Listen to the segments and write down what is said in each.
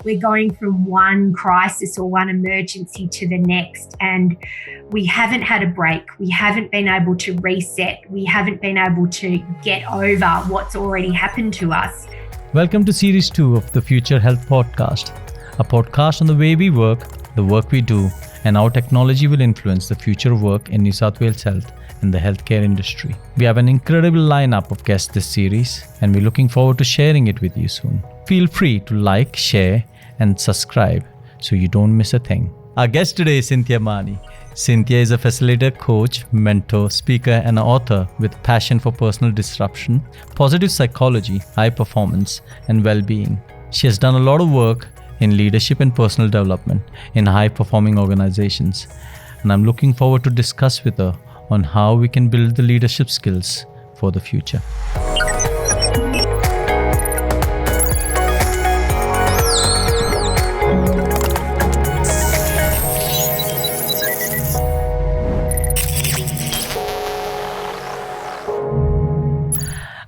we're going from one crisis or one emergency to the next, and we haven't had a break. We haven't been able to reset. We haven't been able to get over what's already happened to us. Welcome to Series 2 of the Future Health Podcast, a podcast on the way we work, the work we do, and how technology will influence the future of work in New South Wales Health and the healthcare industry. We have an incredible lineup of guests this series, and we're looking forward to sharing it with you soon. Feel free to like, share, and subscribe so you don't miss a thing. Our guest today is Cynthia Mahoney. Cynthia is a facilitator, coach, mentor, speaker, and author with passion for personal disruption, positive psychology, high performance, and well-being. She has done a lot of work in leadership and personal development in high-performing organizations, and I'm looking forward to discuss with her on how we can build the leadership skills for the future.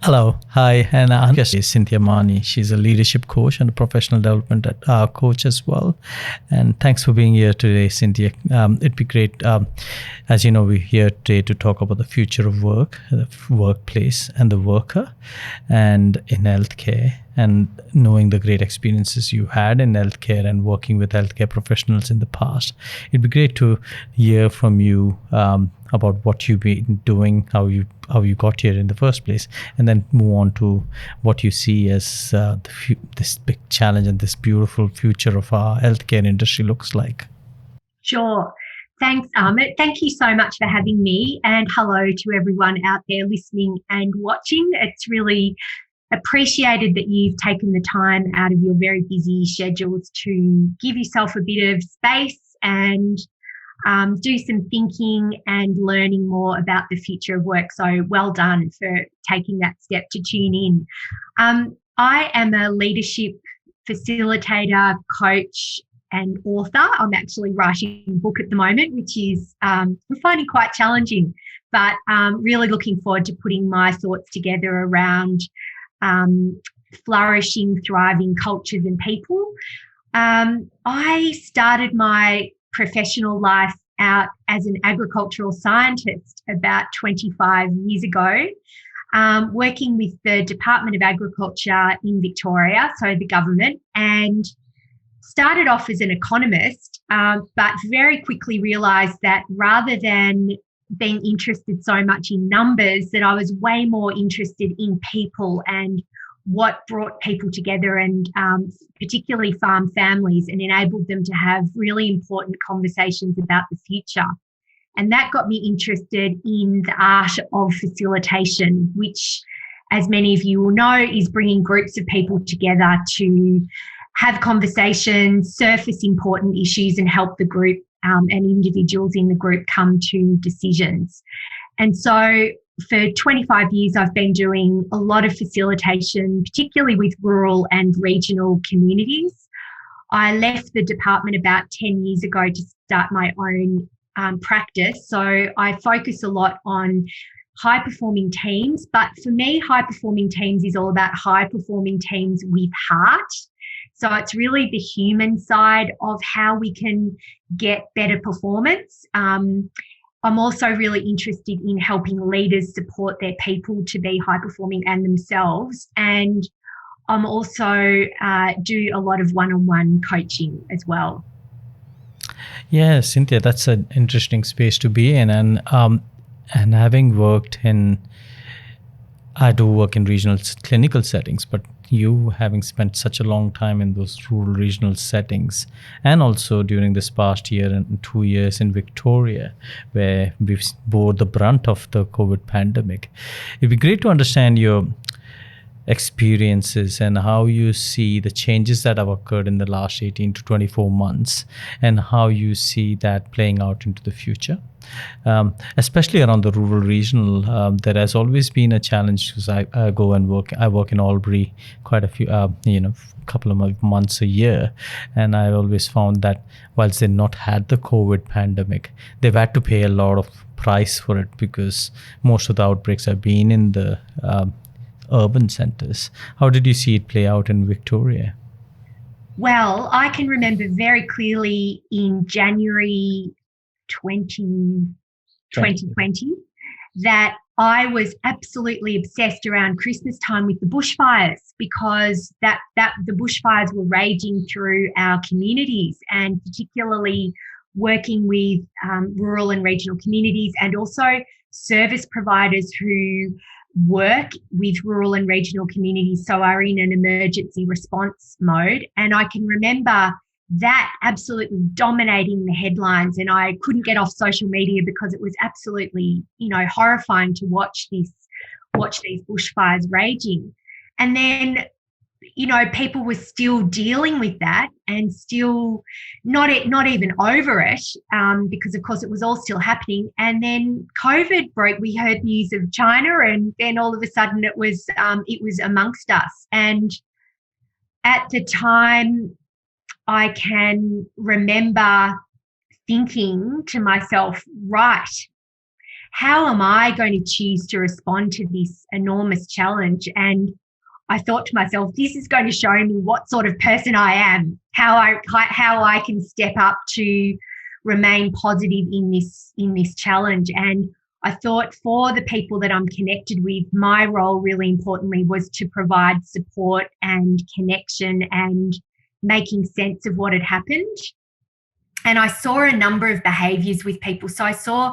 Hello, hi, and our guest is Cynthia Mahoney. She's a leadership coach and a professional development coach as well. And thanks for being here today, Cynthia. It'd be great. As you know, we're here today to talk about the future of work, the workplace, and the worker, and in healthcare, and knowing the great experiences you had in healthcare and working with healthcare professionals in the past. It'd be great to hear from you about what you've been doing, how you got here in the first place, and then move on to what you see as this big challenge and this beautiful future of our healthcare industry looks like. Sure. Thanks, Amit. Thank you so much for having me, and hello to everyone out there listening and watching. It's really appreciated that you've taken the time out of your very busy schedules to give yourself a bit of space and do some thinking and learning more about the future of work. So well done for taking that step to tune in. I am a leadership facilitator, coach, and author. I'm actually writing a book at the moment, which is I'm finding quite challenging, but really looking forward to putting my thoughts together around flourishing, thriving cultures and people. I started my professional life out as an agricultural scientist about 25 years ago, working with the Department of Agriculture in Victoria, so the government, and started off as an economist, but very quickly realised that rather than being interested so much in numbers, that I was way more interested in people and what brought people together, and particularly farm families, and enabled them to have really important conversations about the future. And that got me interested in the art of facilitation, which, as many of you will know, is bringing groups of people together to have conversations, surface important issues, and help the group and individuals in the group come to decisions. And so for 25 years, I've been doing a lot of facilitation, particularly with rural and regional communities. I left the department about 10 years ago to start my own practice. So I focus a lot on high-performing teams. But for me, high-performing teams is all about high-performing teams with heart. So it's really the human side of how we can get better performance. I'm also really interested in helping leaders support their people to be high-performing and themselves. And I'm also do a lot of one-on-one coaching as well. Yeah, Cynthia, that's an interesting space to be in. And having worked I do work in regional clinical settings, but you having spent such a long time in those rural regional settings, and also during this past year and 2 years in Victoria, where we've bore the brunt of the COVID pandemic, it'd be great to understand your experiences and how you see the changes that have occurred in the last 18 to 24 months and how you see that playing out into the future. Especially around the rural regional, there has always been a challenge because I work in Albury quite a few, couple of months a year, and I always found that whilst they've not had the COVID pandemic, they've had to pay a lot of price for it because most of the outbreaks have been in the urban centers. How did you see it play out in Victoria? Well, I can remember very clearly in January 2020 that I was absolutely obsessed around Christmas time with the bushfires, because that the bushfires were raging through our communities, and particularly working with rural and regional communities, and also service providers who work with rural and regional communities, so are in an emergency response mode. And I can remember that absolutely dominating the headlines, and I couldn't get off social media because it was absolutely, horrifying to watch these bushfires raging. And then, people were still dealing with that and still not even over it, because of course it was all still happening. And then COVID broke. We heard news of China, and then all of a sudden it was amongst us. And at the time, I can remember thinking to myself, right, how am I going to choose to respond to this enormous challenge? And I thought to myself, this is going to show me what sort of person I am, how I can step up to remain positive in this challenge. And I thought, for the people that I'm connected with, my role really importantly was to provide support and connection and making sense of what had happened. And I saw a number of behaviours with people. So I saw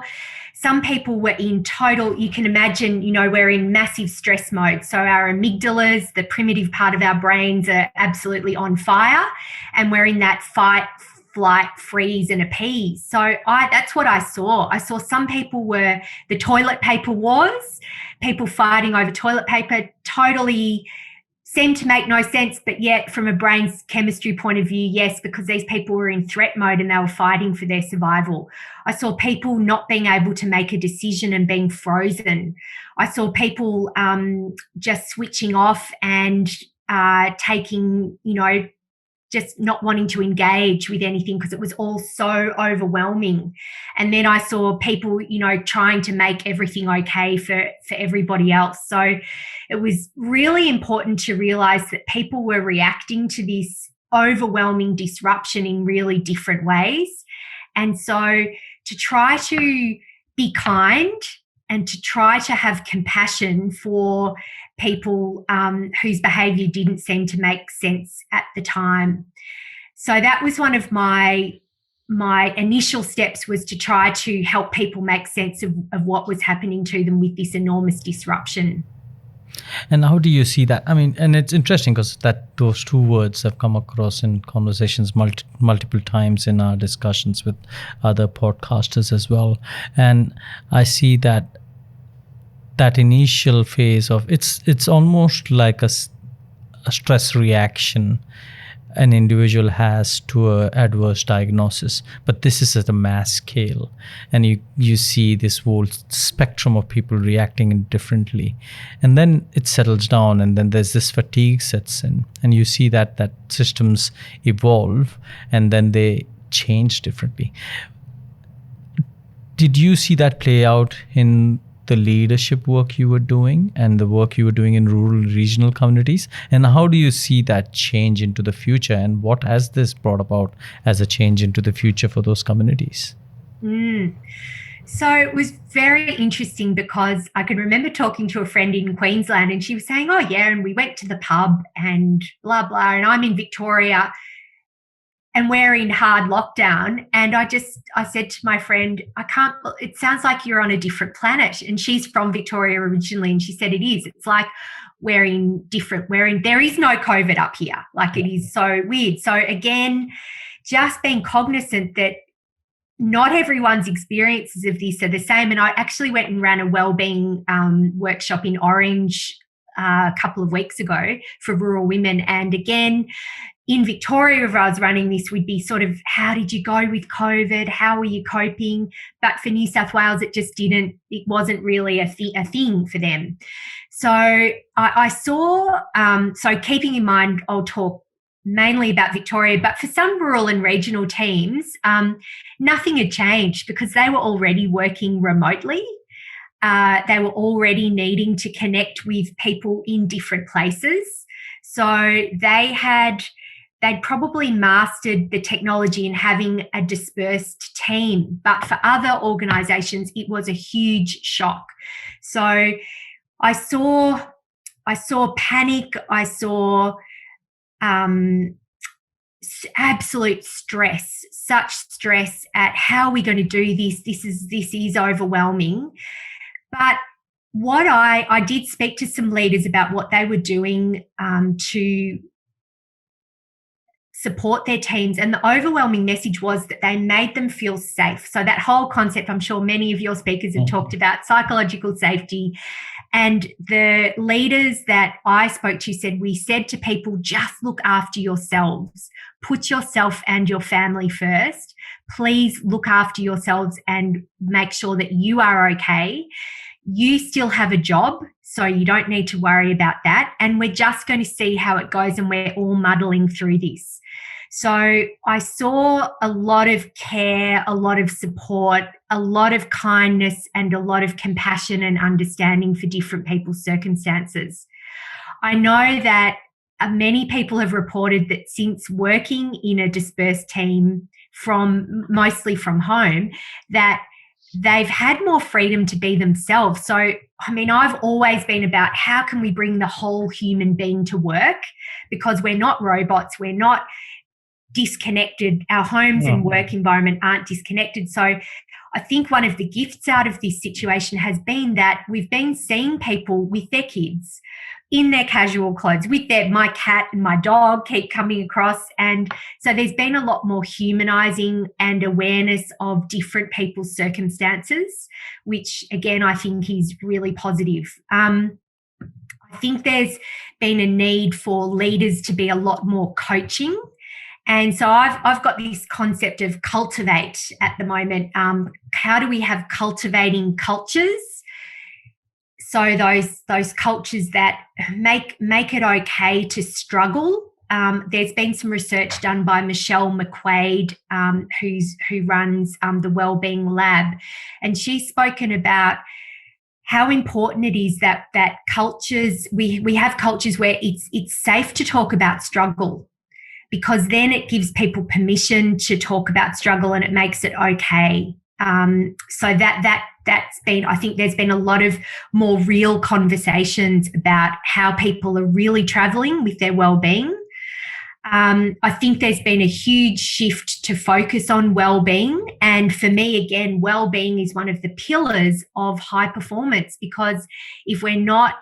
some people were in total, you can imagine, we're in massive stress mode. So our amygdalas, the primitive part of our brains, are absolutely on fire, and we're in that fight, flight, freeze and appease. So that's what I saw. I saw some people were the toilet paper wars, people fighting over toilet paper, totally seemed to make no sense, but yet from a brain's chemistry point of view, yes, because these people were in threat mode and they were fighting for their survival. I saw people not being able to make a decision and being frozen. I saw people just switching off and taking, just not wanting to engage with anything because it was all so overwhelming. And then I saw people, trying to make everything okay for everybody else. So it was really important to realize that people were reacting to this overwhelming disruption in really different ways. And so to try to be kind and to try to have compassion for people whose behaviour didn't seem to make sense at the time. So that was one of my initial steps, was to try to help people make sense of what was happening to them with this enormous disruption. And how do you see that? I mean, and it's interesting because those two words have come across in conversations multiple times in our discussions with other podcasters as well. And I see that initial phase of it's almost like a stress reaction an individual has to an adverse diagnosis, but this is at a mass scale, and you see this whole spectrum of people reacting differently, and then it settles down, and then there's this fatigue sets in, and you see that systems evolve and then they change differently. Did you see that play out in the leadership work you were doing and the work you were doing in rural regional communities? And how do you see that change into the future, and what has this brought about as a change into the future for those communities? So it was very interesting, because I can remember talking to a friend in Queensland, and she was saying, oh yeah, and we went to the pub and blah, blah, and I'm in Victoria and we're in hard lockdown. And I said to my friend, it sounds like you're on a different planet. And she's from Victoria originally, and she said it is. It's like there is no COVID up here. Like, it is so weird. So again, just being cognizant that not everyone's experiences of this are the same. And I actually went and ran a wellbeing workshop in Orange a couple of weeks ago for rural women. And again, in Victoria, if I was running this, would be sort of, how did you go with COVID? How were you coping? But for New South Wales, it wasn't really a thing for them. So I saw, so keeping in mind, I'll talk mainly about Victoria, but for some rural and regional teams, nothing had changed because they were already working remotely. They were already needing to connect with people in different places. So they had they'd probably mastered the technology and having a dispersed team. But for other organizations, it was a huge shock. So I saw panic. I saw absolute stress, such stress at how are we going to do this? This is overwhelming. But what I did speak to some leaders about what they were doing to support their teams, and the overwhelming message was that they made them feel safe. So that whole concept, I'm sure many of your speakers have talked about, psychological safety. And the leaders that I spoke to said, we said to people, just look after yourselves. Put yourself and your family first. Please look after yourselves and make sure that you are okay. You still have a job, so you don't need to worry about that. And we're just going to see how it goes, and we're all muddling through this. So I saw a lot of care, a lot of support, a lot of kindness, and a lot of compassion and understanding for different people's circumstances. I know that many people have reported that since working in a dispersed team mostly from home, that they've had more freedom to be themselves. So, I mean, I've always been about how can we bring the whole human being to work, because we're not robots, we're not disconnected. Our homes and work environment aren't disconnected. So I think one of the gifts out of this situation has been that we've been seeing people with their kids in their casual clothes, with my cat and my dog keep coming across. And so there's been a lot more humanizing and awareness of different people's circumstances, which again, I think is really positive. I think there's been a need for leaders to be a lot more coaching. And so I've got this concept of cultivate at the moment. How do we have cultivating cultures? So those cultures that make it okay to struggle. There's been some research done by Michelle McQuaid, who runs the Wellbeing Lab, and she's spoken about how important it is that cultures we have cultures where it's safe to talk about struggle, because then it gives people permission to talk about struggle and it makes it okay. So that's been, I think there's been a lot of more real conversations about how people are really traveling with their well-being. I think there's been a huge shift to focus on well-being. And for me, again, well-being is one of the pillars of high performance, because if we're not,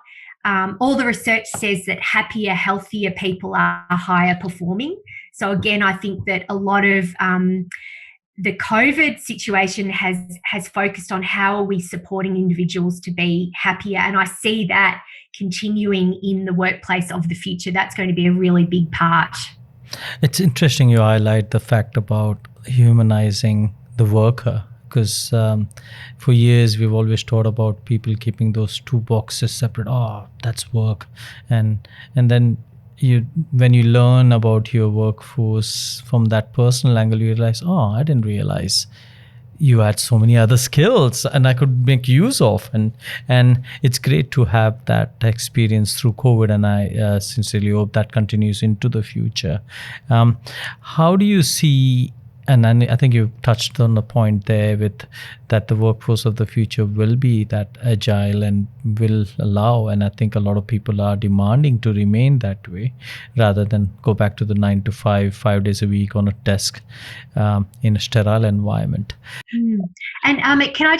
all the research says that happier, healthier people are higher performing. So again, I think that a lot of the COVID situation has focused on how are we supporting individuals to be happier. And I see that continuing in the workplace of the future. That's going to be a really big part. It's interesting you highlight the fact about humanizing the worker, because for years we've always thought about people keeping those two boxes separate. Oh, that's work. And then when you learn about your workforce from that personal angle, you realize, oh, I didn't realize you had so many other skills and I could make use of. And it's great to have that experience through COVID, and I sincerely hope that continues into the future. How do you see, and I think you touched on the point there with that the workforce of the future will be that agile and will allow, and I think a lot of people are demanding to remain that way rather than go back to the 9 to 5 days a week on a desk in a sterile environment. And can I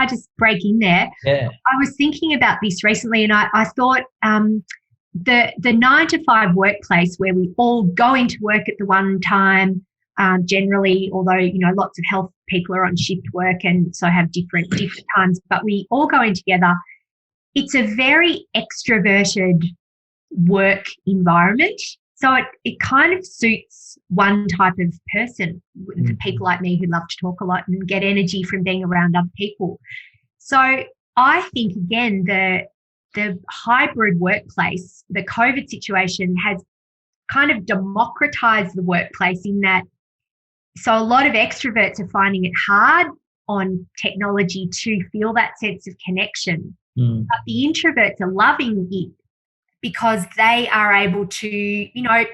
just break in there? Yeah. I was thinking about this recently, and I thought the 9 to 5 workplace where we all go into work at the one time, generally, although, lots of health people are on shift work and so have different times, but we all go in together. It's a very extroverted work environment. So it kind of suits one type of person, the people like me who love to talk a lot and get energy from being around other people. So I think, again, the hybrid workplace, the COVID situation has kind of democratized the workplace in that. So a lot of extroverts are finding it hard on technology to feel that sense of connection. But the introverts are loving it because they are able to,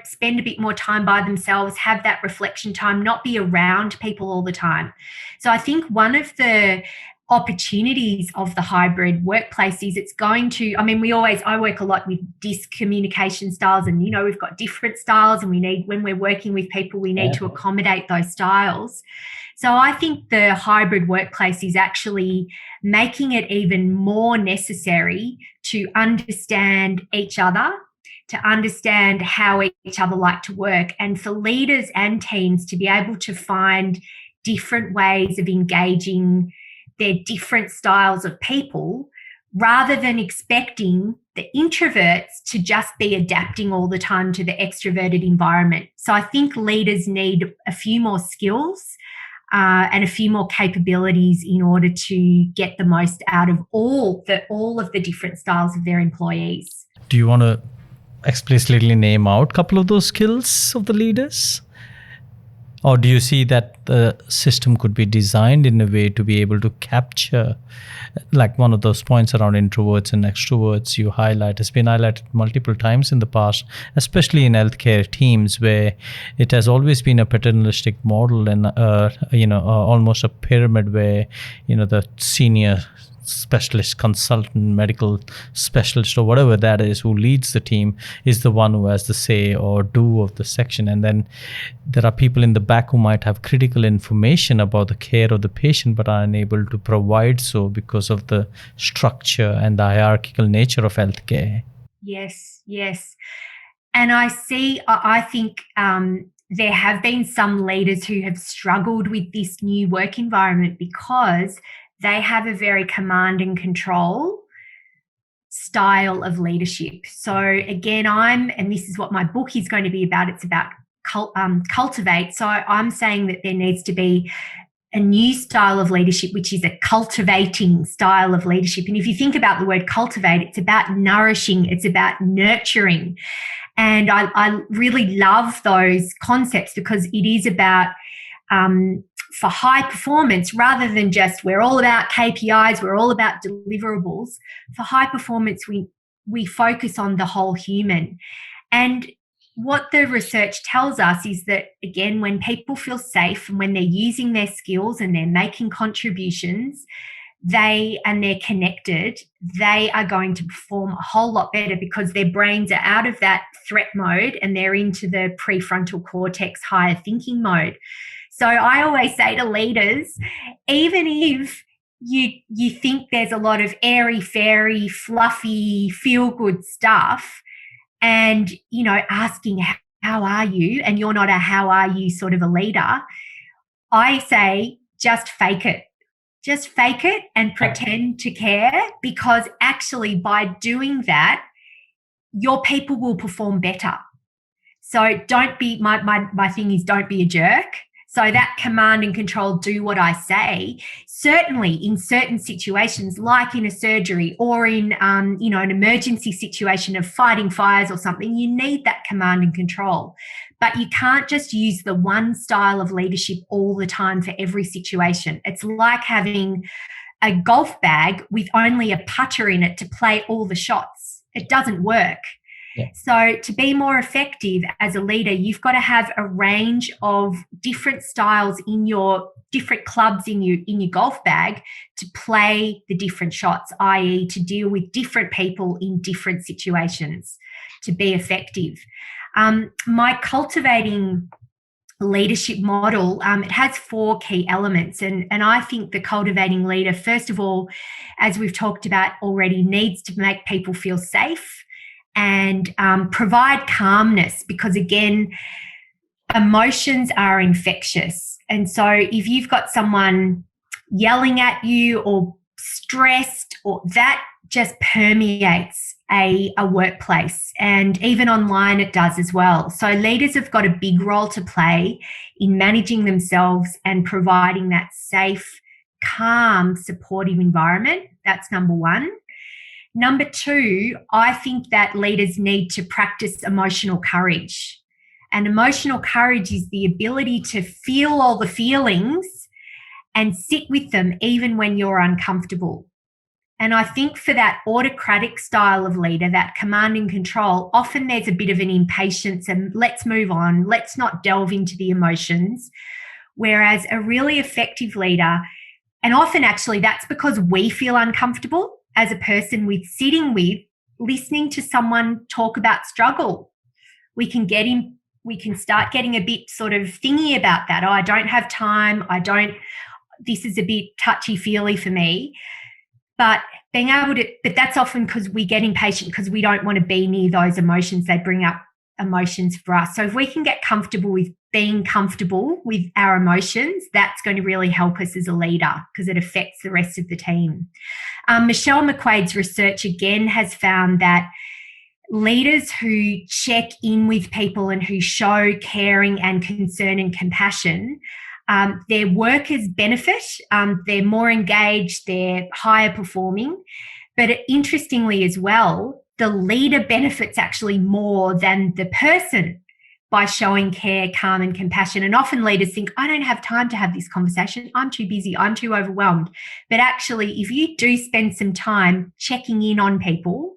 spend a bit more time by themselves, have that reflection time, not be around people all the time. So I think one of the opportunities of the hybrid workplace is it's going to, I work a lot with DISC communication styles, and, we've got different styles, and when we're working with people, we need to accommodate those styles. So I think the hybrid workplace is actually making it even more necessary to understand each other, to understand how each other like to work, and for leaders and teams to be able to find different ways of engaging their different styles of people, rather than expecting the introverts to just be adapting all the time to the extroverted environment. So I think leaders need a few more skills and a few more capabilities in order to get the most out of all of the different styles of their employees. Do you want to explicitly name out a couple of those skills of the leaders? Or do you see that the system could be designed in a way to be able to capture, like one of those points around introverts and extroverts you highlight has been highlighted multiple times in the past, especially in healthcare teams, where it has always been a paternalistic model and almost a pyramid where the senior specialist, consultant, medical specialist, or whatever that is, who leads the team, is the one who has the say or do of the section. And then there are people in the back who might have critical information about the care of the patient but are unable to provide so because of the structure and the hierarchical nature of healthcare. Yes. And I think there have been some leaders who have struggled with this new work environment because they have a very command and control style of leadership. So again, and this is what my book is going to be about, it's about cultivate. So I'm saying that there needs to be a new style of leadership, which is a cultivating style of leadership. And if you think about the word cultivate, it's about nourishing, it's about nurturing. And I really love those concepts because it is about for high performance, rather than just we're all about KPIs, we're all about deliverables. For high performance, we focus on the whole human. And what the research tells us is that, again, when people feel safe and when they're using their skills and they're making contributions, they're connected, they are going to perform a whole lot better because their brains are out of that threat mode and they're into the prefrontal cortex higher thinking mode. So I always say to leaders, even if you think there's a lot of airy-fairy, fluffy, feel-good stuff and, asking how are you, and you're not a how are you sort of a leader, I say just fake it. Just fake it and pretend to care, because actually by doing that, your people will perform better. So don't be, my thing is don't be a jerk. So that command and control, do what I say. Certainly in certain situations, like in a surgery or in, an emergency situation of fighting fires or something, you need that command and control. But you can't just use the one style of leadership all the time for every situation. It's like having a golf bag with only a putter in it to play all the shots. It doesn't work. Yeah. So to be more effective as a leader, you've got to have a range of different styles in your different clubs in your golf bag to play the different shots, i.e. to deal with different people in different situations to be effective. My cultivating leadership model, it has 4 key elements. And I think the cultivating leader, first of all, as we've talked about already, needs to make people feel safe and provide calmness, because again, emotions are infectious. And so if you've got someone yelling at you or stressed, or that just permeates a workplace, and even online it does as well. So leaders have got a big role to play in managing themselves and providing that safe, calm, supportive environment. That's number 1. Number 2, I think that leaders need to practice emotional courage. And emotional courage is the ability to feel all the feelings and sit with them even when you're uncomfortable. And I think for that autocratic style of leader, that command and control, often there's a bit of an impatience and let's move on, let's not delve into the emotions. Whereas a really effective leader, and often actually that's because we feel uncomfortable as a person with sitting with, listening to someone talk about struggle. We can start getting a bit sort of thingy about that. Oh, I don't have time. This is a bit touchy-feely for me. But that's often because we get impatient because we don't want to be near those emotions. They bring up emotions for us. So if we can get comfortable with being comfortable with our emotions, that's going to really help us as a leader because it affects the rest of the team. Michelle McQuaid's research again has found that leaders who check in with people and who show caring and concern and compassion, their workers benefit, they're more engaged, they're higher performing. But interestingly as well, the leader benefits actually more than the person by showing care, calm and compassion. And often leaders think, I don't have time to have this conversation. I'm too busy. I'm too overwhelmed. But actually, if you do spend some time checking in on people,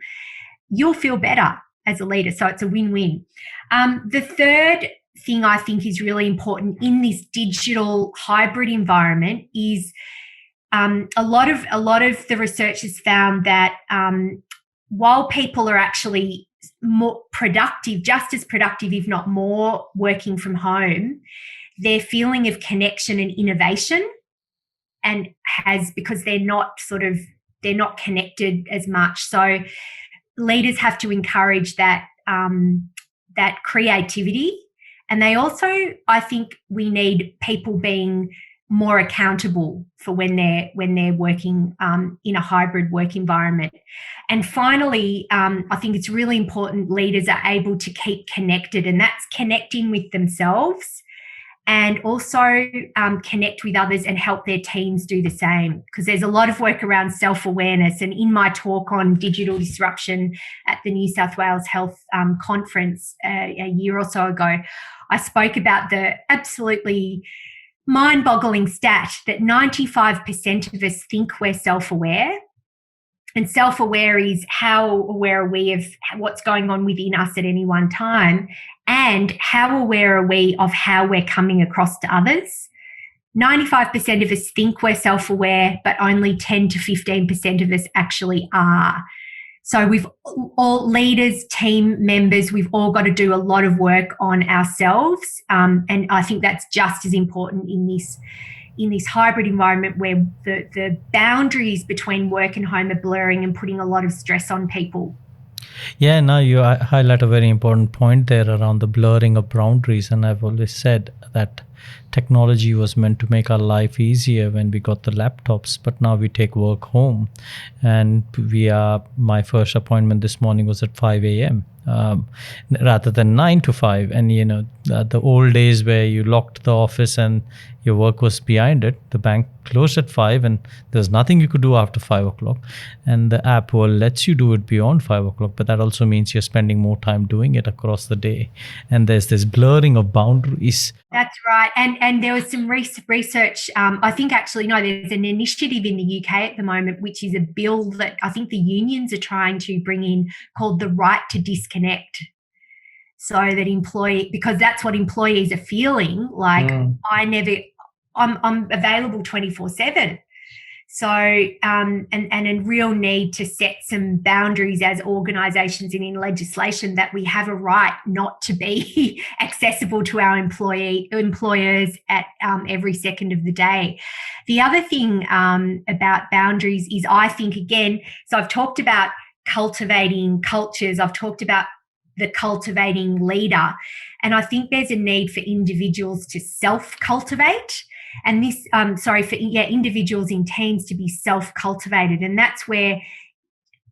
you'll feel better as a leader. So it's a win-win. The third thing I think is really important in this digital hybrid environment is a lot of the research has found that while people are actually more productive, just as productive, if not more, working from home, their feeling of connection and innovation because they're not connected as much. So leaders have to encourage that creativity. And they also, I think we need people being more accountable for when they're working in a hybrid work environment. And finally, I think it's really important leaders are able to keep connected, and that's connecting with themselves and also connect with others and help their teams do the same, because there's a lot of work around self-awareness. And in my talk on digital disruption at the New South Wales Health Conference a year or so ago, I spoke about the absolutely mind-boggling stat that 95% of us think we're self-aware. And self-aware is how aware are we of what's going on within us at any one time, and how aware are we of how we're coming across to others. 95% of us think we're self-aware, but only 10 to 15% of us actually are. So we've all leaders, team members, we've all got to do a lot of work on ourselves. And I think that's just as important in this hybrid environment where the boundaries between work and home are blurring and putting a lot of stress on people. Yeah, now you highlight a very important point there around the blurring of boundaries. And I've always said that technology was meant to make our life easier when we got the laptops, but now we take work home. And my first appointment this morning was at 5 a.m. Rather than 9 to 5. And, the old days where you locked the office and your work was behind it, the bank closed at 5 and there's nothing you could do after 5 o'clock. And the app lets you do it beyond 5 o'clock, but that also means you're spending more time doing it across the day. And there's this blurring of boundaries. That's right. And there was some research, I think actually, no, there's an initiative in the UK at the moment, which is a bill that I think the unions are trying to bring in called the right to disconnect. So that because that's what employees are feeling like, I'm available 24/7. So, and a real need to set some boundaries as organisations and in legislation that we have a right not to be accessible to our employers at every second of the day. The other thing about boundaries is, I think, again, so I've talked about cultivating cultures, I've talked about the cultivating leader, and I think there's a need for individuals to self-cultivate. And this, individuals in teams to be self-cultivated. And that's where,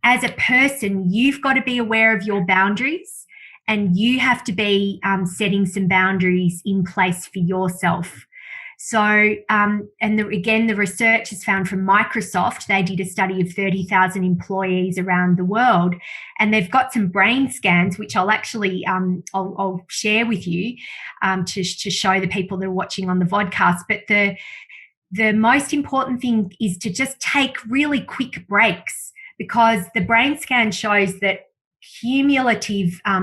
as a person, you've got to be aware of your boundaries, and you have to be setting some boundaries in place for yourself. So, the research has found from Microsoft, they did a study of 30,000 employees around the world, and they've got some brain scans, which I'll actually, I'll share with you to show the people that are watching on the podcast. But the most important thing is to just take really quick breaks, because the brain scan shows that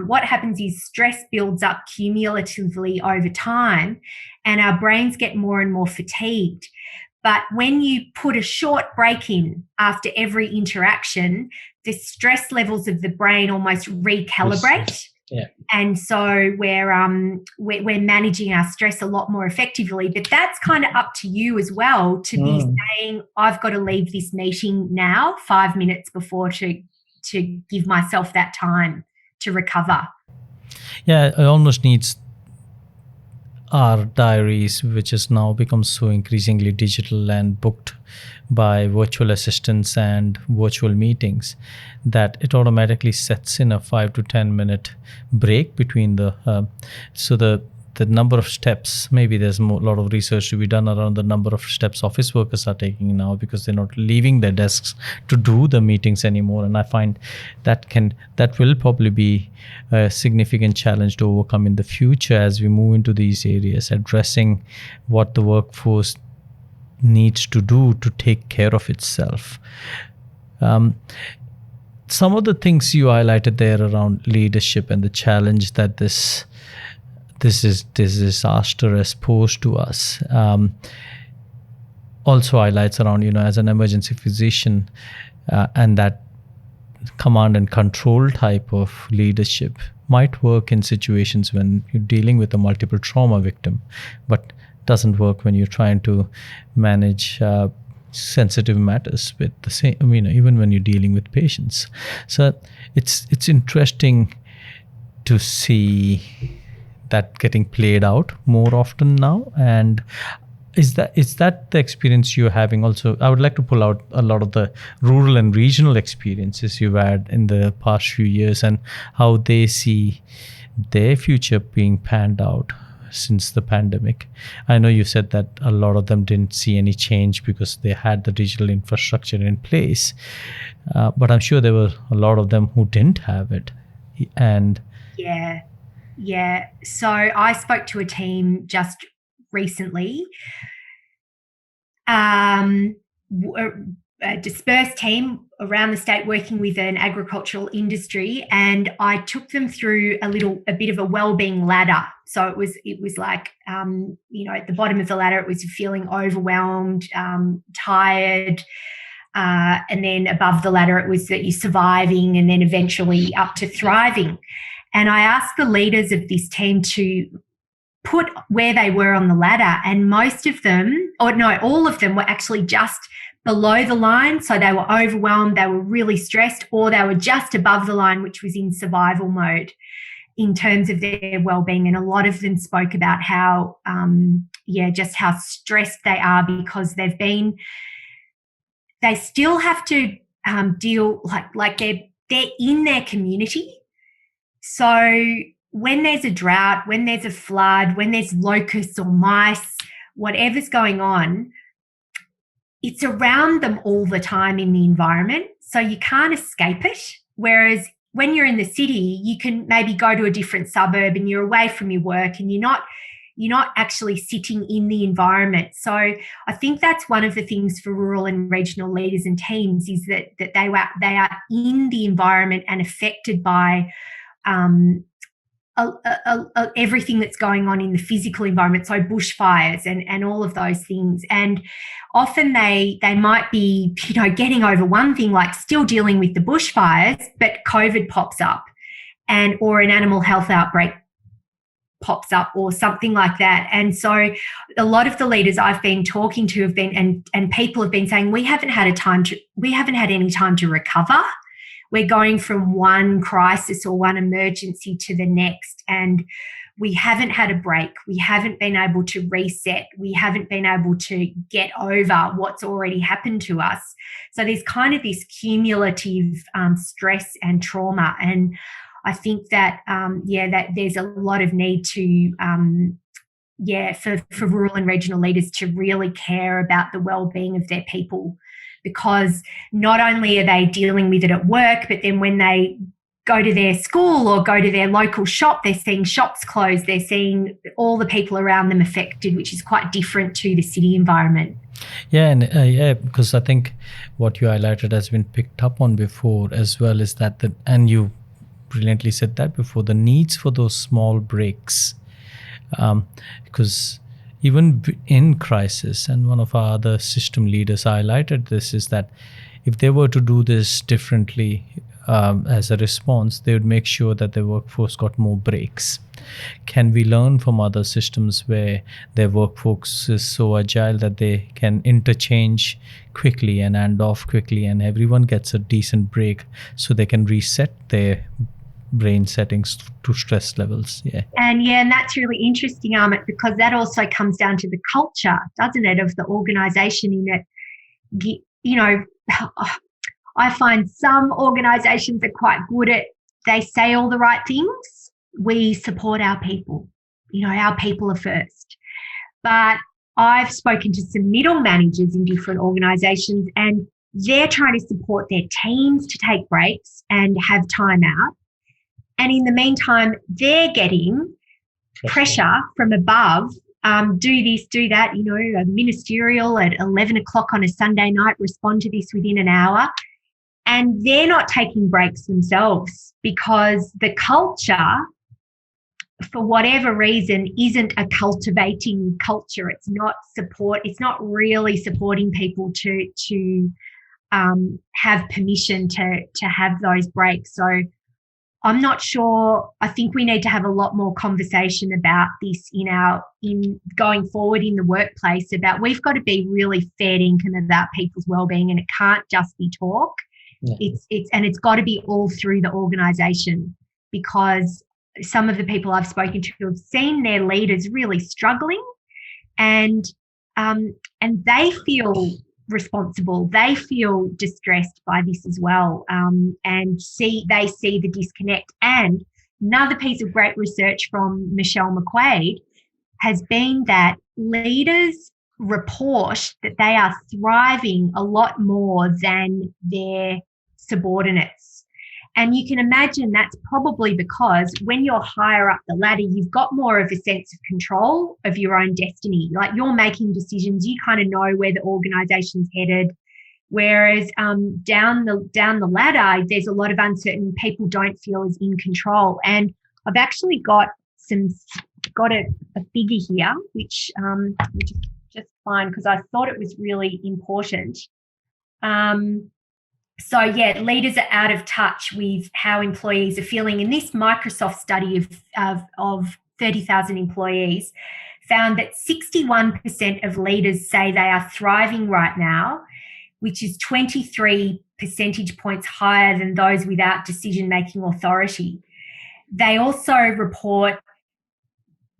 what happens is stress builds up cumulatively over time, and our brains get more and more fatigued. But when you put a short break in after every interaction, the stress levels of the brain almost recalibrate. Yeah. And so we're managing our stress a lot more effectively. But that's kind of up to you as well to be saying, I've got to leave this meeting now 5 minutes before to give myself that time to recover. Yeah, it almost needs our diaries, which has now become so increasingly digital and booked by virtual assistants and virtual meetings, that it automatically sets in a 5 to 10 minute break between the number of steps. Maybe there's a lot of research to be done around the number of steps office workers are taking now, because they're not leaving their desks to do the meetings anymore. And I find that will probably be a significant challenge to overcome in the future as we move into these areas, addressing what the workforce needs to do to take care of itself. Some of the things you highlighted there around leadership and the challenge that this disaster has posed to us, also highlights around, as an emergency physician, and that command and control type of leadership might work in situations when you're dealing with a multiple trauma victim, but doesn't work when you're trying to manage sensitive matters with the same, even when you're dealing with patients. So it's interesting to see that getting played out more often now. And is that the experience you're having also? I would like to pull out a lot of the rural and regional experiences you've had in the past few years and how they see their future being panned out since the pandemic. I know you said that a lot of them didn't see any change because they had the digital infrastructure in place, but I'm sure there were a lot of them who didn't have it. And yeah. So I spoke to a team just recently, a dispersed team around the state working with an agricultural industry, and I took them through a bit of a wellbeing ladder. So it was like, at the bottom of the ladder, it was feeling overwhelmed, tired, and then above the ladder, it was that you're surviving, and then eventually up to thriving. And I asked the leaders of this team to put where they were on the ladder, and all of them were actually just below the line. So they were overwhelmed, they were really stressed, or they were just above the line, which was in survival mode in terms of their well-being. And a lot of them spoke about how, just how stressed they are because they still have to deal like they're in their community. So when there's a drought, when there's a flood, when there's locusts or mice, whatever's going on, it's around them all the time in the environment. So you can't escape it. Whereas when you're in the city, you can maybe go to a different suburb and you're away from your work and you're not actually sitting in the environment. So I think that's one of the things for rural and regional leaders and teams is that they are in the environment and affected by everything that's going on in the physical environment, so bushfires and all of those things. And often they might be, getting over one thing, like still dealing with the bushfires, but COVID pops up or an animal health outbreak pops up or something like that. And so a lot of the leaders I've been talking to have been, and people have been saying, we haven't had any time to recover. We're going from one crisis or one emergency to the next, and we haven't had a break. We haven't been able to reset. We haven't been able to get over what's already happened to us. So there's kind of this cumulative stress and trauma. And I think that, that there's a lot of need to, for rural and regional leaders to really care about the well-being of their people, because not only are they dealing with it at work, but then when they go to their school or go to their local shop, they're seeing shops closed, they're seeing all the people around them affected, which is quite different to the city environment. Yeah, and because I think what you highlighted has been picked up on before as well is that, and you brilliantly said that before, the needs for those small breaks. Because even in crisis, and one of our other system leaders highlighted this, is that if they were to do this differently as a response, they would make sure that the workforce got more breaks. Can we learn from other systems where their workforce is so agile that they can interchange quickly and hand off quickly, and everyone gets a decent break so they can reset their brain settings to stress levels? And that's really interesting, Amit, because that also comes down to the culture, doesn't it, of the organisation in it. You know, I find some organisations are quite good at, they say all the right things. We support our people. You know, our people are first. But I've spoken to some middle managers in different organisations, and they're trying to support their teams to take breaks and have time out. And in the meantime, they're getting pressure from above. Do this, do that, you know, a ministerial at 11 o'clock on a Sunday night, respond to this within an hour. And they're not taking breaks themselves because the culture, for whatever reason, isn't a cultivating culture. It's not really supporting people to have permission to have those breaks. So I'm not sure. I think we need to have a lot more conversation about this in going forward in the workplace, about we've got to be really fair dinkum about people's wellbeing, and it can't just be talk. Yeah. It's got to be all through the organisation, because some of the people I've spoken to have seen their leaders really struggling, and they feel responsible. They feel distressed by this as well, and they see the disconnect. And another piece of great research from Michelle McQuaid has been that leaders report that they are thriving a lot more than their subordinates. And you can imagine that's probably because when you're higher up the ladder, you've got more of a sense of control of your own destiny. Like, you're making decisions, you kind of know where the organisation's headed. Whereas down the ladder, there's a lot of uncertainty. People don't feel as in control. And I've actually got a figure here, which is just fine because I thought it was really important. So, leaders are out of touch with how employees are feeling. In this Microsoft study of 30,000 employees, found that 61% of leaders say they are thriving right now, which is 23 percentage points higher than those without decision-making authority. They also report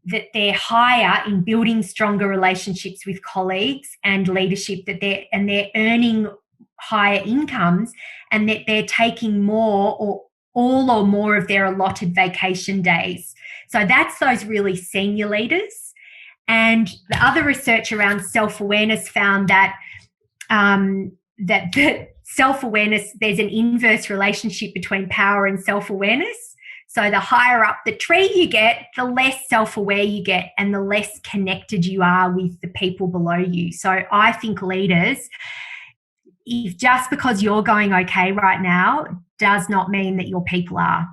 that they're higher in building stronger relationships with colleagues and leadership, that they're earning higher incomes, and that they're taking more or all or more of their allotted vacation days. So that's those really senior leaders. And the other research around self-awareness found that that self-awareness, there's an inverse relationship between power and self-awareness. So the higher up the tree you get, the less self-aware you get and the less connected you are with the people below you. So I think leaders, if just because you're going okay right now does not mean that your people are.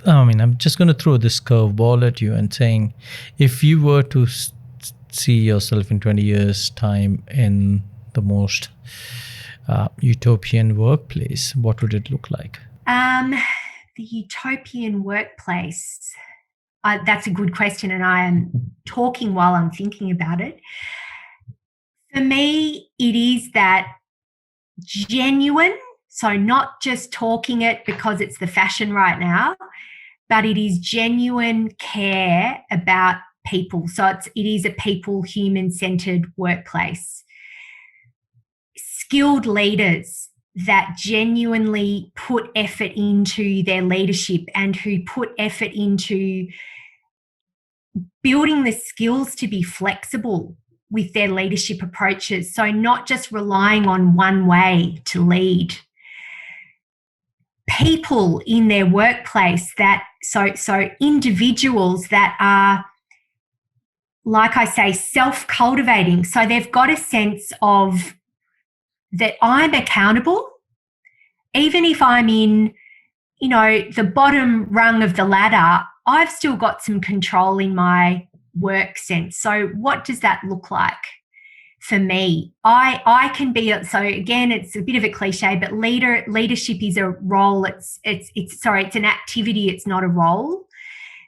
I'm just going to throw this curveball at you and saying, if you were to see yourself in 20 years' time in the most utopian workplace, what would it look like? The utopian workplace. That's a good question, and I am talking while I'm thinking about it. For me, it is that genuine, so not just talking it because it's the fashion right now, but it is genuine care about people. So it is a people, human-centered workplace. Skilled leaders that genuinely put effort into their leadership and who put effort into building the skills to be flexible with their leadership approaches. So not just relying on one way to lead. people in their workplace that, so individuals that are, like I say, self-cultivating. So they've got a sense of that I'm accountable, even if I'm in, the bottom rung of the ladder, I've still got some control in my work sense. So what does that look like for me? I can be, so again, it's a bit of a cliche, but leadership is a role. It's an activity. It's not a role.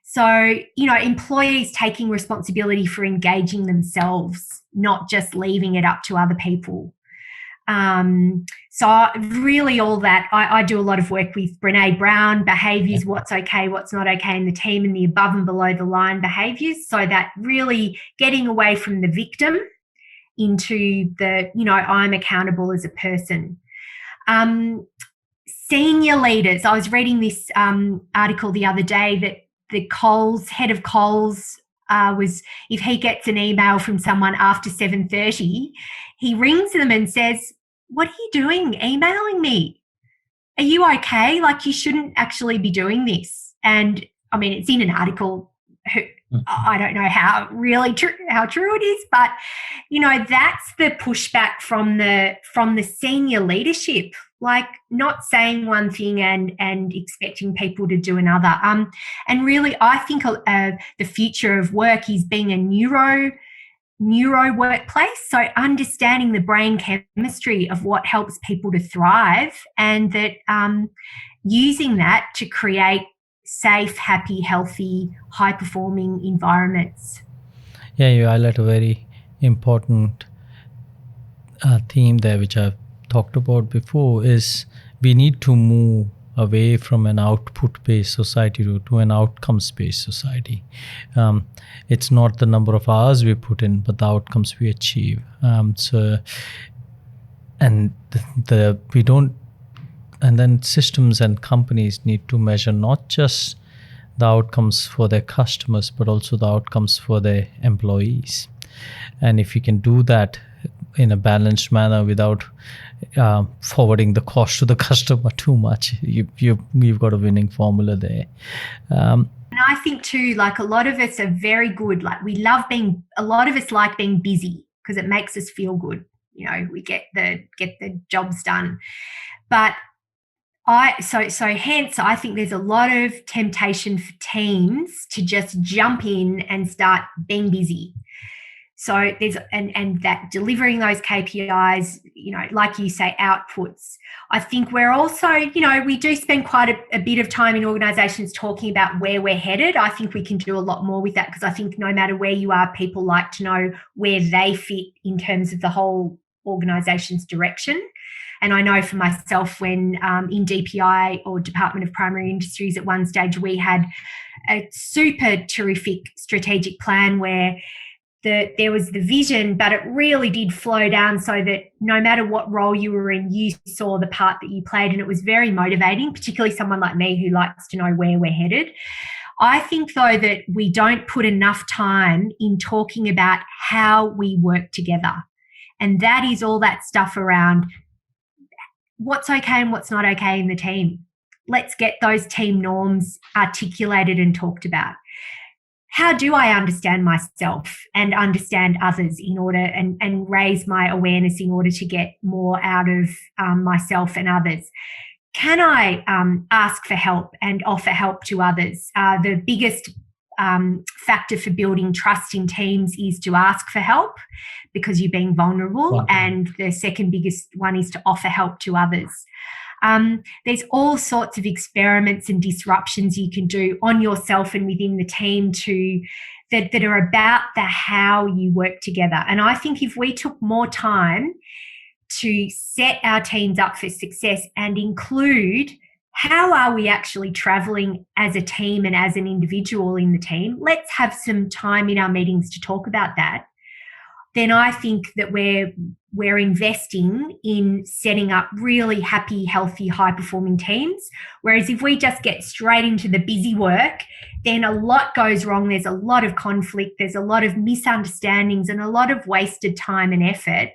So, employees taking responsibility for engaging themselves, not just leaving it up to other people. So really all that, I do a lot of work with Brené Brown, behaviours, what's okay, what's not okay in the team, and the above and below the line behaviours. So that really getting away from the victim into the, I'm accountable as a person. Senior leaders, I was reading this article the other day that the head of Coles was, if he gets an email from someone after 7:30, he rings them and says, "What are you doing emailing me? Are you okay? Like, you shouldn't actually be doing this." And I mean, it's in an article. I don't know how true it is, but that's the pushback from the senior leadership, like not saying one thing and expecting people to do another. And really, I think the future of work is being a neuro workplace. So understanding the brain chemistry of what helps people to thrive, and that using that to create safe, happy, healthy, high-performing environments. Yeah, you highlight a very important theme there, which I've talked about before, is we need to move away from an output-based society to an outcomes-based society. It's not the number of hours we put in, but the outcomes we achieve. And then systems and companies need to measure not just the outcomes for their customers, but also the outcomes for their employees. And if you can do that in a balanced manner without forwarding the cost to the customer too much, you've got a winning formula there. And I think too, like, a lot of us are very good. Like, a lot of us like being busy because it makes us feel good. We get the jobs done. But hence I think there's a lot of temptation for teams to just jump in and start being busy. So there's and that delivering those KPIs, like you say, outputs. I think we're also, we do spend quite a bit of time in organisations talking about where we're headed. I think we can do a lot more with that, because I think no matter where you are, people like to know where they fit in terms of the whole organisation's direction. And I know for myself, when in DPI, or Department of Primary Industries, at one stage we had a super terrific strategic plan where there was the vision, but it really did flow down so that no matter what role you were in, you saw the part that you played, and it was very motivating, particularly someone like me who likes to know where we're headed. I think, though, that we don't put enough time in talking about how we work together. And that is all that stuff around what's okay and what's not okay in the team. Let's get those team norms articulated and talked about. How do I understand myself and understand others in order and raise my awareness in order to get more out of myself and others? Can I ask for help and offer help to others? The biggest factor for building trust in teams is to ask for help, because you're being vulnerable. Wow. And the second biggest one is to offer help to others. There's all sorts of experiments and disruptions you can do on yourself and within the team that are about the how you work together. And I think if we took more time to set our teams up for success and include how are we actually traveling as a team and as an individual in the team, let's have some time in our meetings to talk about that, then I think that we're investing in setting up really happy, healthy, high-performing teams. Whereas if we just get straight into the busy work, then a lot goes wrong. There's a lot of conflict. There's a lot of misunderstandings and a lot of wasted time and effort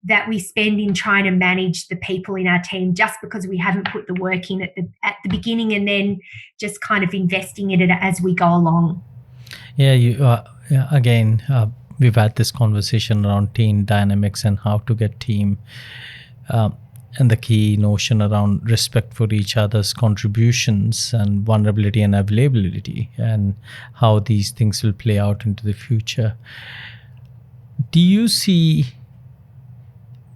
that we spend in trying to manage the people in our team just because we haven't put the work in at the beginning, and then just kind of investing in it as we go along. Yeah, again, we've had this conversation around team dynamics and how to get team, and the key notion around respect for each other's contributions and vulnerability and availability, and how these things will play out into the future. Do you see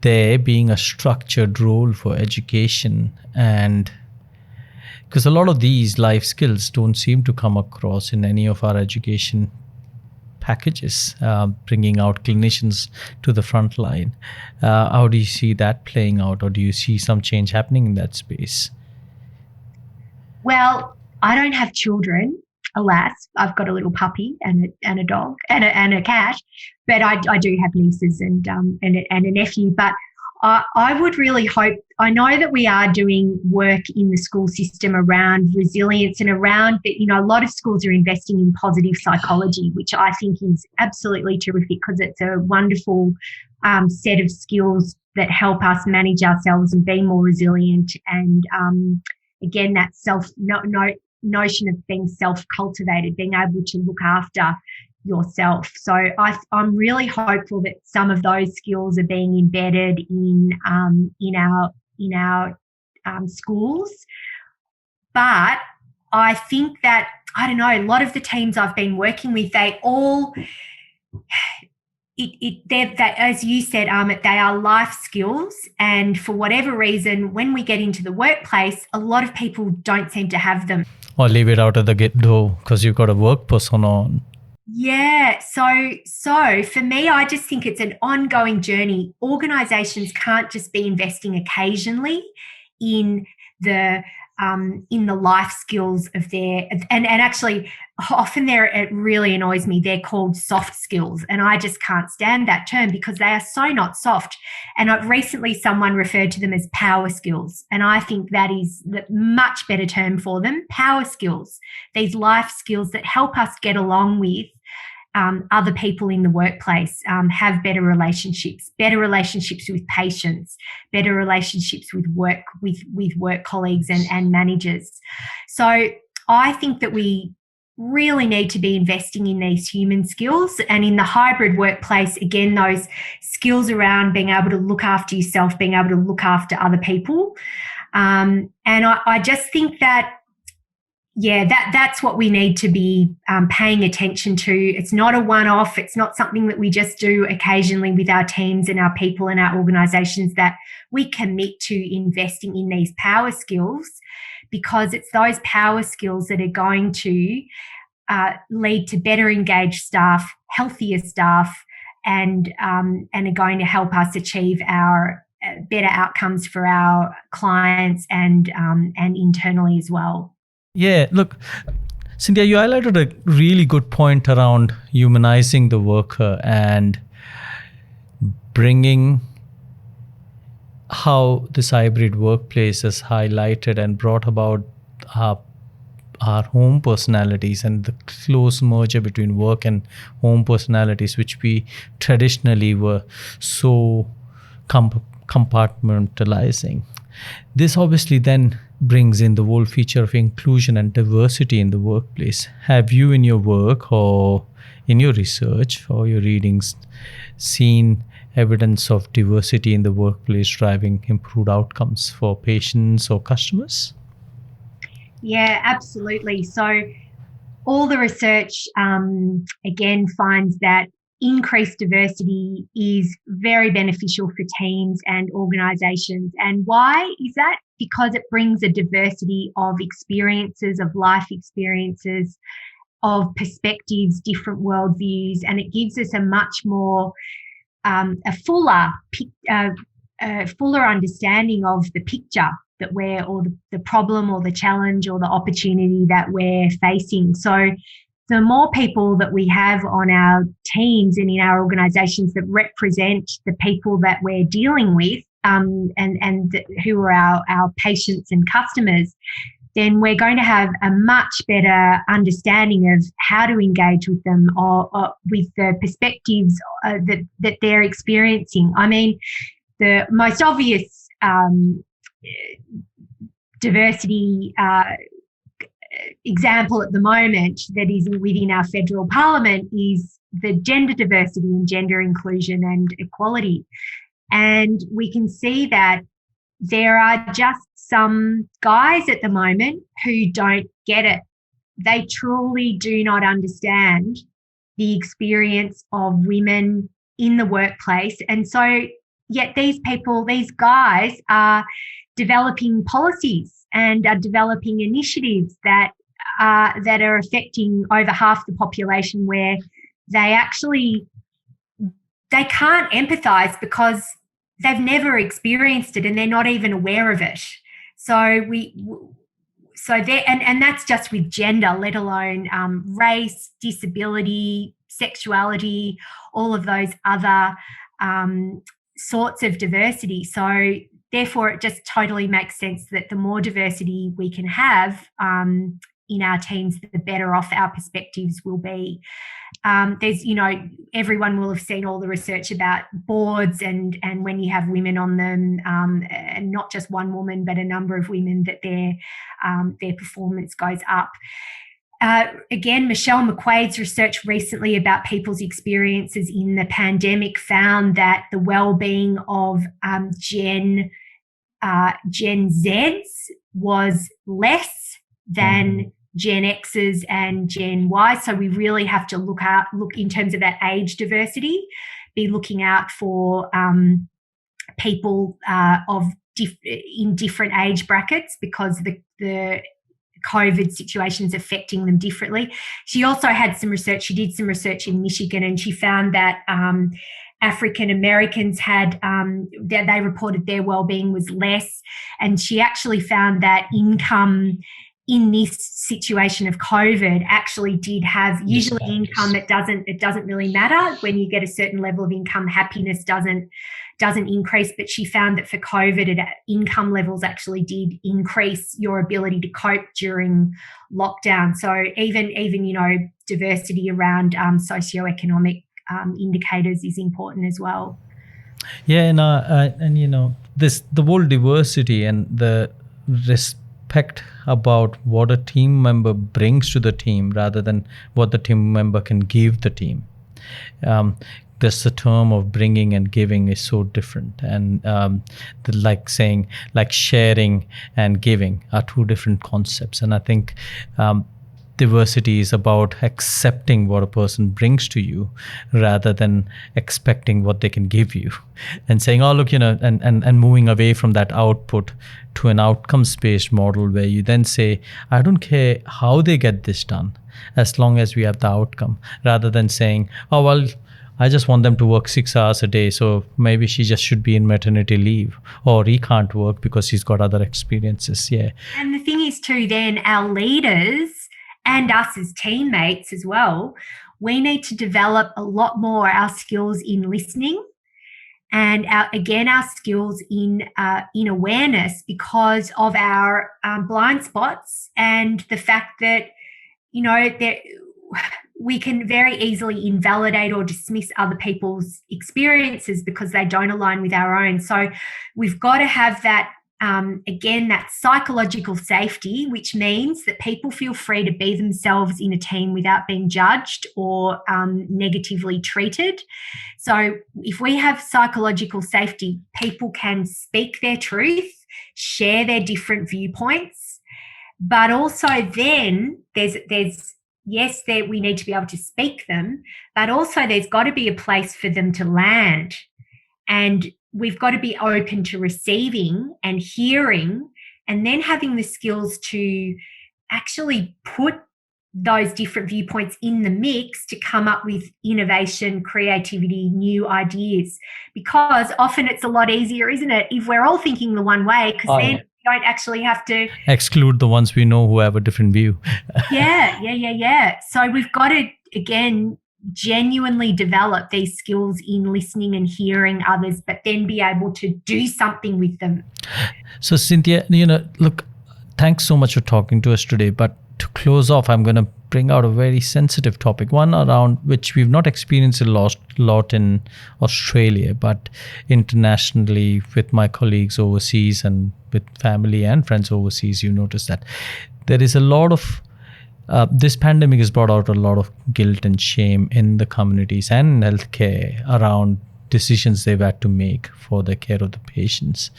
there being a structured role for education? And because a lot of these life skills don't seem to come across in any of our education packages, bringing out clinicians to the front line. How do you see that playing out, or do you see some change happening in that space? Well, I don't have children, alas. I've got a little puppy and a dog and a cat, but I do have nieces and a nephew. But I would really hope, I know that we are doing work in the school system around resilience and around that, a lot of schools are investing in positive psychology, which I think is absolutely terrific because it's a wonderful set of skills that help us manage ourselves and be more resilient. And again, that notion of being self-cultivated, being able to look after yourself. So I'm really hopeful that some of those skills are being embedded in our schools. But I think that, I don't know, a lot of the teams I've been working with, they all, that, as you said, they are life skills. And for whatever reason, when we get into the workplace, a lot of people don't seem to have them. Or leave it out at the get-go because you've got a work persona on. Yeah. So for me, I just think it's an ongoing journey. Organizations can't just be investing occasionally in the life skills of their, and actually often it really annoys me, they're called soft skills, and I just can't stand that term because they are so not soft. And recently someone referred to them as power skills, and I think that is the much better term for them. Power skills, these life skills that help us get along with other people in the workplace, have better relationships with patients, better relationships with work colleagues and managers. So I think that we really need to be investing in these human skills, and in the hybrid workplace, again, those skills around being able to look after yourself, being able to look after other people. And I just think that, yeah, that's what we need to be paying attention to. It's not a one-off. It's not something that we just do occasionally with our teams and our people and our organisations, that we commit to investing in these power skills, because it's those power skills that are going to lead to better engaged staff, healthier staff, and are going to help us achieve our better outcomes for our clients and internally as well. Yeah, look, Cynthia, you highlighted a really good point around humanizing the worker and bringing how this hybrid workplace has highlighted and brought about our home personalities and the close merger between work and home personalities, which we traditionally were so compartmentalizing. This obviously then brings in the whole feature of inclusion and diversity in the workplace. Have you, in your work or in your research or your readings, seen evidence of diversity in the workplace driving improved outcomes for patients or customers? Yeah, absolutely. So all the research, again, finds that increased diversity is very beneficial for teams and organisations. And why is that? Because it brings a diversity of experiences, of life experiences, of perspectives, different worldviews, and it gives us a much more, a fuller understanding of the picture that or the problem or the challenge or the opportunity that we're facing. So the more people that we have on our teams and in our organisations that represent the people that we're dealing with, and who are our patients and customers, then we're going to have a much better understanding of how to engage with them or with the perspectives that they're experiencing. I mean, the most obvious diversity example at the moment that is within our federal parliament is the gender diversity and gender inclusion and equality. And we can see that there are just some guys at the moment who don't get it. They truly do not understand the experience of women in the workplace. And so yet these guys are developing policies and are developing initiatives that are affecting over half the population, where they can't empathise because they've never experienced it and they're not even aware of it. And that's just with gender, let alone race, disability, sexuality, all of those other sorts of diversity. So therefore, it just totally makes sense that the more diversity we can have in our teams, the better off our perspectives will be. There's, everyone will have seen all the research about boards and when you have women on them, and not just one woman, but a number of women, that their performance goes up. Again, Michelle McQuaid's research recently about people's experiences in the pandemic found that the well-being of Gen Zs was less than Gen X's and Gen Y. So we really have to look in terms of that age diversity, be looking out for people in different age brackets, because the COVID situation's affecting them differently. She also had some research. She did some research in Michigan, and she found that African Americans they reported their well-being was less, and she actually found that income in this situation of COVID actually did have usually income. It doesn't really matter when you get a certain level of income. Happiness doesn't increase, but she found that for COVID, income levels actually did increase your ability to cope during lockdown. So even diversity around socioeconomic indicators is important as well. Yeah, and the whole diversity and the respect about what a team member brings to the team rather than what the team member can give the team. The term of bringing and giving is so different, and sharing and giving are two different concepts. And I think diversity is about accepting what a person brings to you rather than expecting what they can give you, and saying, oh, look, and moving away from that output to an outcomes-based model where you then say, I don't care how they get this done as long as we have the outcome, rather than saying, oh, well, I just want them to work 6 hours a day, so maybe she just should be in maternity leave, or he can't work because he's got other experiences. Yeah. And the thing is too, then our leaders and us as teammates as well, we need to develop a lot more our skills in listening and our skills in awareness, because of our blind spots and the fact that, that we can very easily invalidate or dismiss other people's experiences because they don't align with our own. So we've got to have that, that psychological safety, which means that people feel free to be themselves in a team without being judged or negatively treated. So if we have psychological safety, people can speak their truth, share their different viewpoints, but also then we need to be able to speak them, but also there's got to be a place for them to land. And we've got to be open to receiving and hearing, and then having the skills to actually put those different viewpoints in the mix to come up with innovation, creativity, new ideas. Because often it's a lot easier, isn't it, if we're all thinking the one way, because then we don't actually have to exclude the ones we know who have a different view. Yeah. So we've got to, again, genuinely develop these skills in listening and hearing others, but then be able to do something with them. So Cynthia, look, thanks so much for talking to us today, but to close off, I'm going to bring out a very sensitive topic, one around which we've not experienced a lot in Australia, but internationally with my colleagues overseas and with family and friends overseas, you notice that there is a lot of this pandemic has brought out a lot of guilt and shame in the communities and in healthcare around decisions they've had to make for the care of the patients.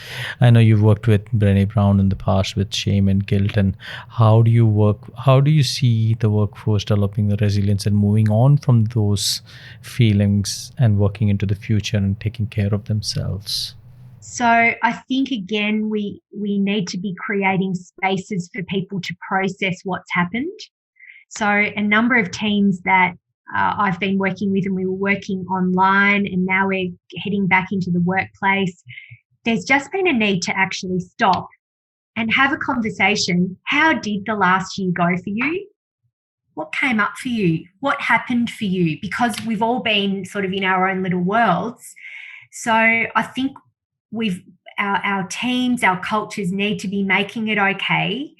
I know you've worked with Brené Brown in the past with shame and guilt, and how do you see the workforce developing the resilience and moving on from those feelings and working into the future and taking care of themselves? So I think, again, we need to be creating spaces for people to process what's happened. So a number of teams that I've been working with, and we were working online, and now we're heading back into the workplace. There's just been a need to actually stop and have a conversation. How did the last year go for you? What came up for you? What happened for you? Because we've all been sort of in our own little worlds. So I think our teams, our cultures need to be making it okay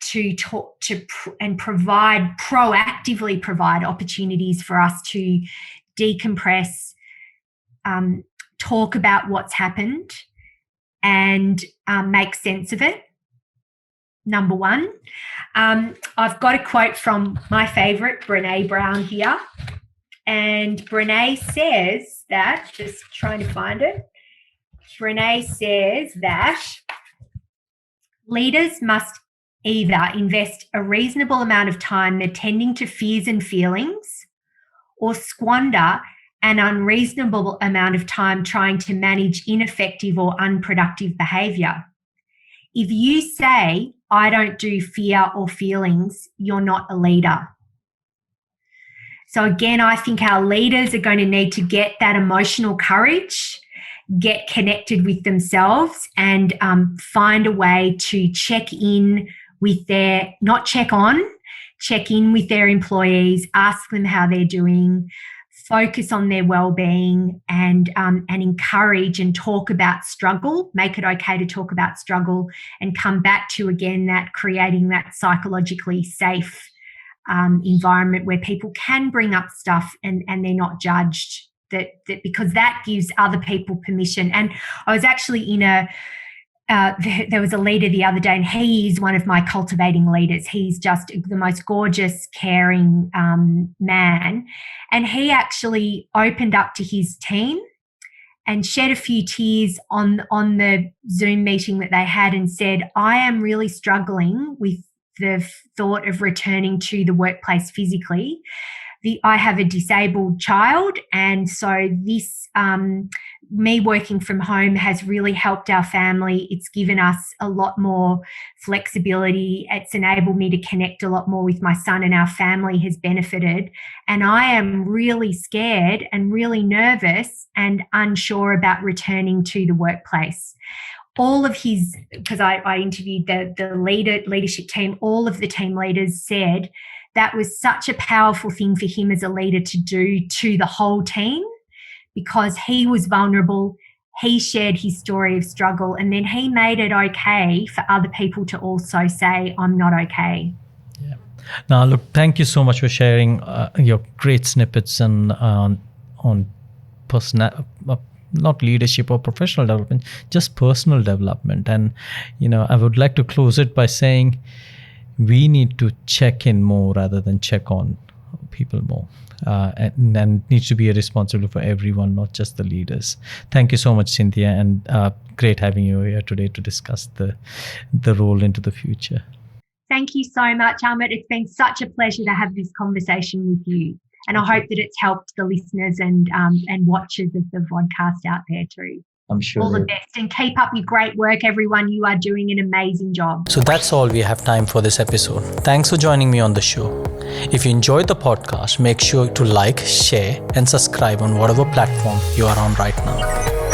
to talk to and proactively provide opportunities for us to decompress, talk about what's happened, and make sense of it. Number one, I've got a quote from my favourite, Brené Brown, here, and Brené says that, just trying to find it. Brené says that leaders must either invest a reasonable amount of time attending to fears and feelings, or squander an unreasonable amount of time trying to manage ineffective or unproductive behaviour. If you say, I don't do fear or feelings, you're not a leader. So again, I think our leaders are going to need to get that emotional courage, get connected with themselves, and find a way to check in with check in with their employees, ask them how they're doing, focus on their well-being, and encourage and talk about struggle, make it okay to talk about struggle, and come back to, again, that creating that psychologically safe environment where people can bring up stuff and they're not judged, that because that gives other people permission. And I was actually in there was a leader the other day, and he is one of my cultivating leaders. He's just the most gorgeous, caring man. And he actually opened up to his team and shed a few tears on the Zoom meeting that they had, and said, I am really struggling with the thought of returning to the workplace physically. I have a disabled child, and so this me working from home has really helped our family. It's given us a lot more flexibility. It's enabled me to connect a lot more with my son, and our family has benefited. And I am really scared and really nervous and unsure about returning to the workplace. All of his, because I interviewed the leadership team, all of the team leaders said that was such a powerful thing for him as a leader to do to the whole team, because he was vulnerable, he shared his story of struggle, and then he made it okay for other people to also say, I'm not okay. Yeah. Now, look, thank you so much for sharing your great snippets on personal, not leadership or professional development, just personal development. And, I would like to close it by saying we need to check in more rather than check on people more. And needs to be a responsibility for everyone, not just the leaders. Thank you so much, Cynthia, and great having you here today to discuss the role into the future. Thank you so much, Amit. It's been such a pleasure to have this conversation with you, and I hope that it's helped the listeners and watchers of the podcast out there too. I'm sure. All the best, and keep up your great work, everyone. You are doing an amazing job. So that's all we have time for this episode. Thanks for joining me on the show. If you enjoyed the podcast, make sure to like, share, and subscribe on whatever platform you are on right now.